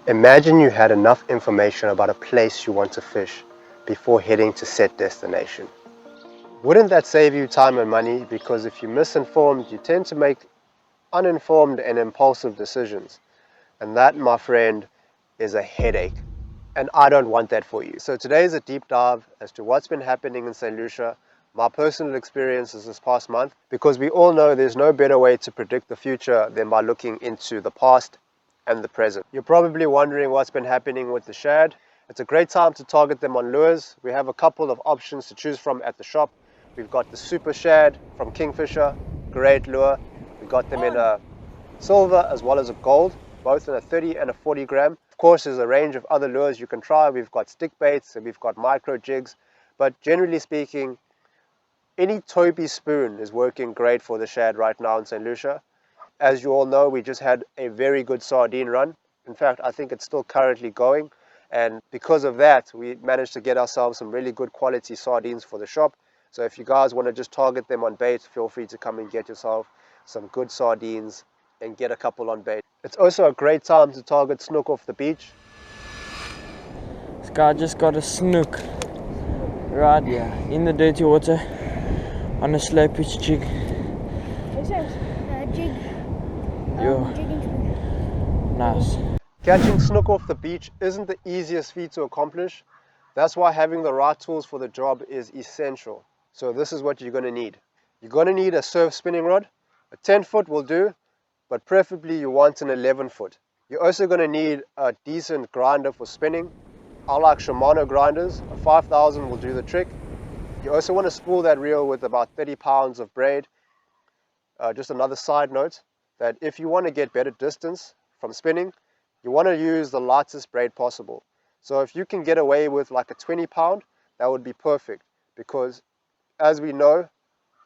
Imagine you had enough information about a place you want to fish before heading to set destination. Wouldn't that save you time and money? Because if you're misinformed, you tend to make uninformed and impulsive decisions. And that, my friend, is a headache. And I don't want that for you. So today is a deep dive as to what's been happening in St. Lucia, my personal experiences this past month, because we all know there's no better way to predict the future than by looking into the past and the present. You're probably wondering what's been happening with the shad. It's a great time to target them on lures. We have a couple of options to choose from at the shop. We've got the Super Shad from Kingfisher, great lure. We've got them in a silver as well as a gold, both in a 30 and a 40 gram. Of course, there's a range of other lures you can try. We've got stick baits and we've got micro jigs, but generally speaking, any toby spoon is working great for the shad right now in St. Lucia. As you all know, we just had a very good sardine run. In fact, I think it's still currently going, and because of that, we managed to get ourselves some really good quality sardines for the shop. So if you guys want to just target them on bait, feel free to come and get yourself some good sardines and get a couple on bait. It's also a great time to target snook off the beach. This guy just got a snook right here in the dirty water on a slow pitch jig. Nice. Catching snook off the beach isn't the easiest feat to accomplish. That's why having the right tools for the job is essential. So this is what you're going to need. You're going to need a surf spinning rod. A 10-foot will do, but preferably you want an 11-foot. You're also going to need a decent grinder for spinning. I like Shimano grinders. A 5000 will do the trick. You also want to spool that reel with about 30 pounds of braid. Just another side note, that if you want to get better distance from spinning, you want to use the lightest braid possible. So if you can get away with like a 20 pound, that would be perfect, because as we know,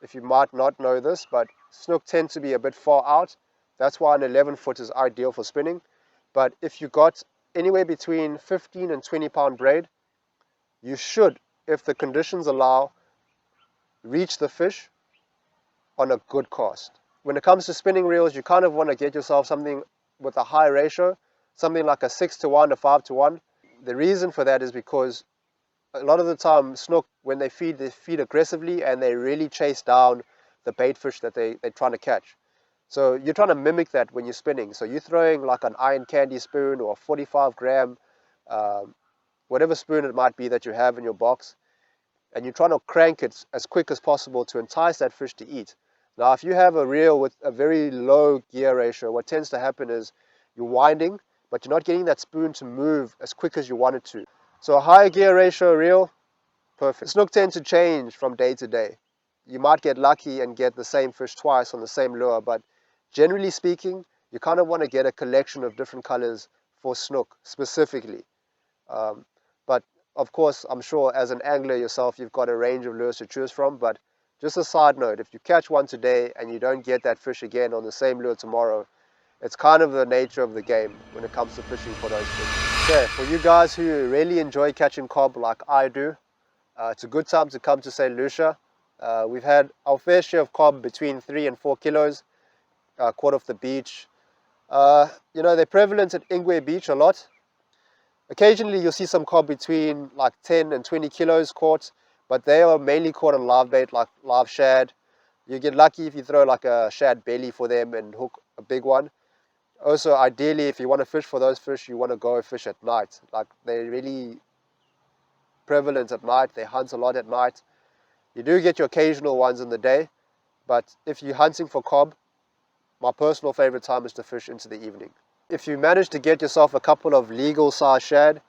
if you might not know this, but snook tend to be a bit far out. That's why an 11-foot is ideal for spinning. But if you got anywhere between 15 and 20 pound braid, you should, if the conditions allow, reach the fish on a good cast. When it comes to spinning reels, you kind of want to get yourself something with a high ratio, something like a 6-to-1, a 5-to-1. The reason for that is because a lot of the time snook, when they feed aggressively and they really chase down the bait fish that they're trying to catch. So you're trying to mimic that when you're spinning. So you're throwing like an iron candy spoon or a 45 gram, whatever spoon it might be that you have in your box, and you're trying to crank it as quick as possible to entice that fish to eat. Now, if you have a reel with a very low gear ratio, what tends to happen is you're winding, but you're not getting that spoon to move as quick as you want it to. So a high gear ratio reel, perfect. Snook tend to change from day to day. You might get lucky and get the same fish twice on the same lure, but generally speaking, you kind of want to get a collection of different colors for snook specifically. But of course, I'm sure as an angler yourself, you've got a range of lures to choose from. But just a side note, if you catch one today and you don't get that fish again on the same lure tomorrow, it's kind of the nature of the game when it comes to fishing for those fish. Okay, for you guys who really enjoy catching cob like I do, it's a good time to come to St. Lucia. We've had our fair share of cob between 3 and 4 kilos caught off the beach. You know, they're prevalent at Ingwe Beach a lot. Occasionally you'll see some cob between like 10 and 20 kilos caught, but they are mainly caught on live bait like live shad. You get lucky if you throw like a shad belly for them and hook a big one. Also, ideally, if you want to fish for those fish, you want to go fish at night. Like, they're really prevalent at night. They hunt a lot at night. You do get your occasional ones in the day, but if you're hunting for cob, my personal favorite time is to fish into the evening. If you manage to get yourself a couple of legal size shad,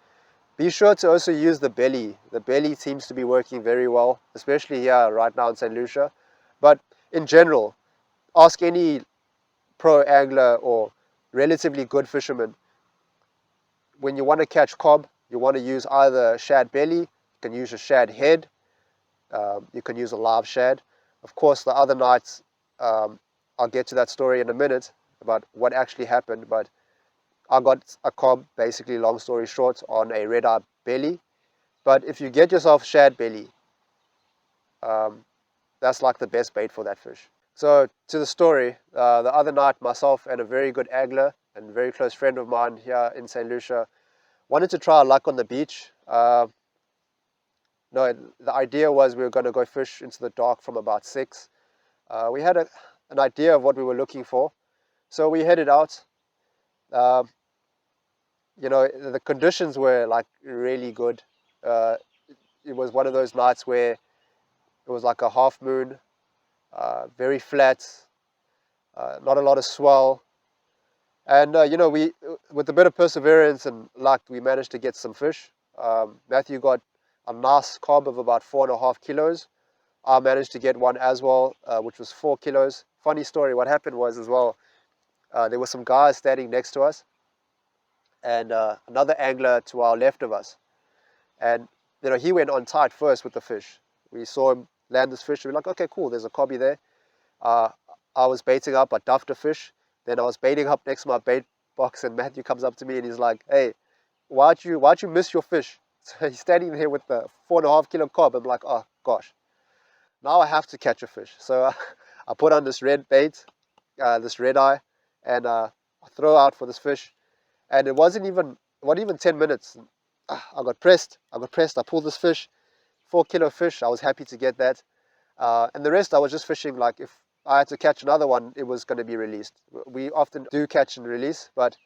be sure to also use the belly. The belly seems to be working very well, especially here right now in St. Lucia. But in general, ask any pro angler or relatively good fisherman. When you want to catch cob, you want to use either a shad belly, you can use a shad head, you can use a live shad. Of course, the other nights, I'll get to that story in a minute about what actually happened, but I got a cob, basically, long story short, on a red-eye belly. But if you get yourself shad belly, that's like the best bait for that fish. So to the story, the other night, myself and a very good angler and a very close friend of mine here in St Lucia, wanted to try our luck on the beach. No, the idea was we were going to go fish into the dark from about 6. We had an idea of what we were looking for, so we headed out. The conditions were like really good. It was one of those nights where it was like a half moon, very flat, not a lot of swell. And, we, with a bit of perseverance and luck, we managed to get some fish. Matthew got a nice cob of about 4.5 kilos. I managed to get one as well, which was 4 kilos. Funny story, what happened was as well, there were some guys standing next to us and another angler to our left of us. And, he went on tight first with the fish. We saw him land this fish. We were like, okay, cool, there's a cobby there. I was baiting up, I duffed a fish. Then I was baiting up next to my bait box, and Matthew comes up to me and he's like, hey, why'd you miss your fish? So he's standing there with the 4.5 kilo cob. I'm like, oh gosh, now I have to catch a fish. So I put on this red bait, this red eye, and I throw out for this fish. And it wasn't even 10 minutes. I got pressed. I pulled this fish, 4 kilo fish. I was happy to get that. And the rest I was just fishing, like if I had to catch another one, it was going to be released. We often do catch and release, but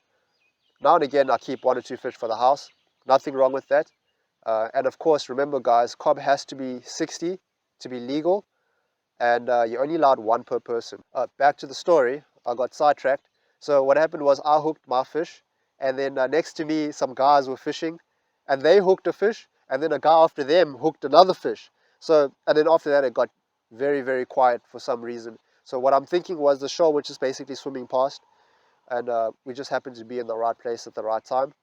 now and again I keep 1 or 2 fish for the house. Nothing wrong with that. And of course, remember guys, cob has to be 60 to be legal, and you're only allowed 1 per person. Back to the story, I got sidetracked. So what happened was I hooked my fish, and then next to me some guys were fishing, and they hooked a fish, and then a guy after them hooked another fish. So, and then after that it got very, very quiet for some reason. So what I'm thinking was the shoal, which is basically swimming past, and we just happened to be in the right place at the right time.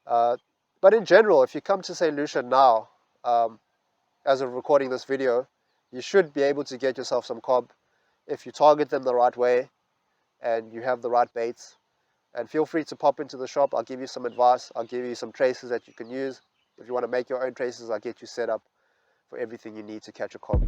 But in general, if you come to St Lucia now, as of recording this video, you should be able to get yourself some cob if you target them the right way and you have the right baits. And feel free to pop into the shop. I'll give you some advice. I'll give you some traces that you can use. If you want to make your own traces, I'll get you set up for everything you need to catch a cob.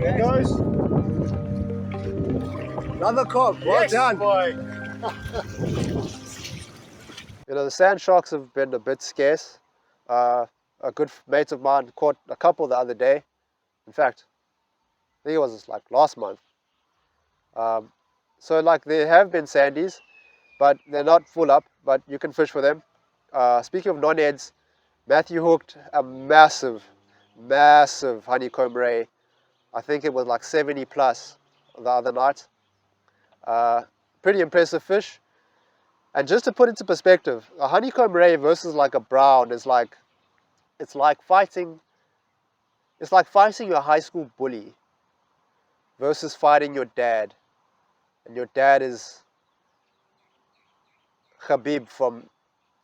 There goes. Another cob. Well done. Boy. The sand sharks have been a bit scarce. A good mate of mine caught a couple the other day. In fact, I think it was like last month. So like there have been sandies, but they're not full up, but you can fish for them. Speaking of non-heads, Matthew hooked a massive honeycomb ray. I think it was like 70 plus the other night. Pretty impressive fish. And just to put into perspective, a honeycomb ray versus like a brown is like, it's like fighting your high school bully versus fighting your dad. And your dad is Khabib from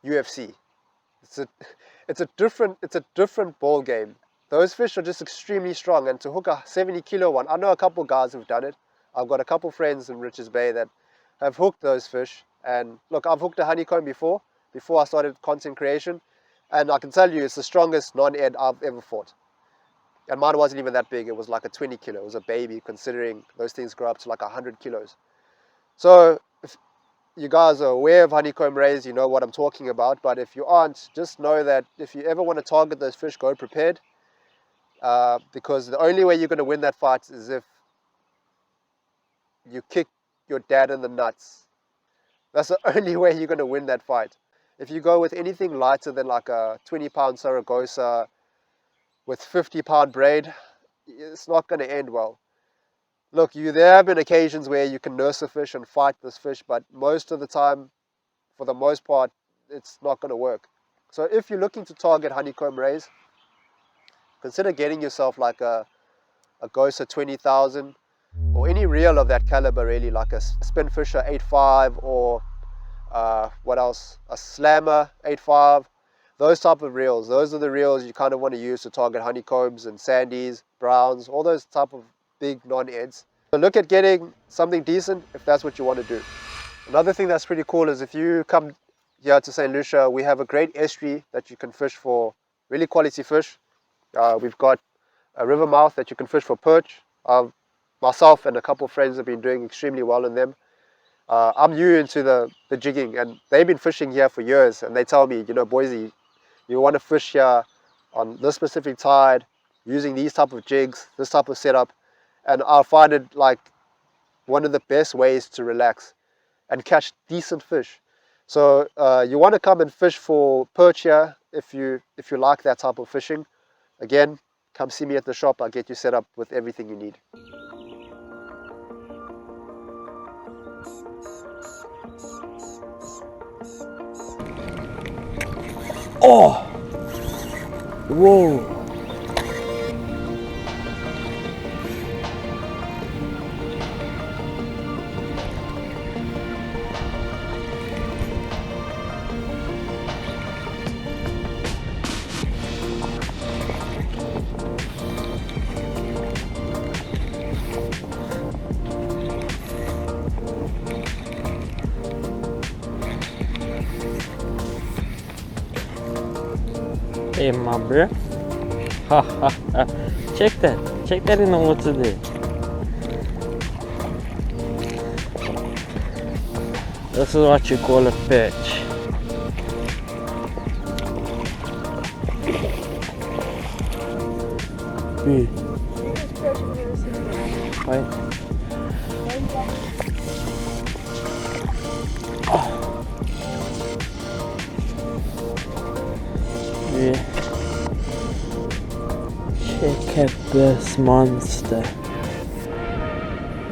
UFC. It's a different ball game. Those fish are just extremely strong, and to hook a 70 kilo one, I know a couple guys who've done it. I've got a couple friends in Richards Bay that have hooked those fish. And look, I've hooked a honeycomb before I started content creation, and I can tell you it's the strongest non-ed I've ever fought. And mine wasn't even that big. It was like a 20 kilo. It was a baby, considering those things grow up to like 100 kilos. So if you guys are aware of honeycomb rays, you know what I'm talking about. But if you aren't, just know that if you ever want to target those fish, go prepared. Because the only way you're going to win that fight is if you kick your dad in the nuts. That's the only way you're going to win that fight. If you go with anything lighter than like a 20-pound Saragossa with 50-pound braid, it's not going to end well. Look, there have been occasions where you can nurse a fish and fight this fish, but most of the time, for the most part, it's not going to work. So if you're looking to target honeycomb rays, consider getting yourself like a Gosa 20,000 or any reel of that caliber, really, like a Spinfisher 8.5 or what else, a Slammer 8.5. Those type of reels, those are the reels you kind of want to use to target honeycombs and sandies, browns, all those type of big non-eds. So look at getting something decent if that's what you want to do. Another thing that's pretty cool is if you come here to St Lucia, we have a great estuary that you can fish for really quality fish. We've got a river mouth that you can fish for perch. Myself and a couple of friends have been doing extremely well in them. I'm new into the jigging, and they've been fishing here for years, and they tell me, you know, Boise, you want to fish here on this specific tide, using these type of jigs, this type of setup, and I find it like one of the best ways to relax and catch decent fish. So you want to come and fish for perch here if you like that type of fishing. Again, come see me at the shop. I'll get you set up with everything you need. Oh! Whoa! Hey, my bro. Ha ha ha. Check that in the water there. This is what you call a perch. Wait. Yeah. Check out this monster.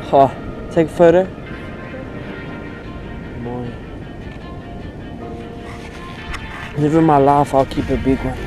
Ha, take a photo. Boy. Never in my life I'll keep a big one.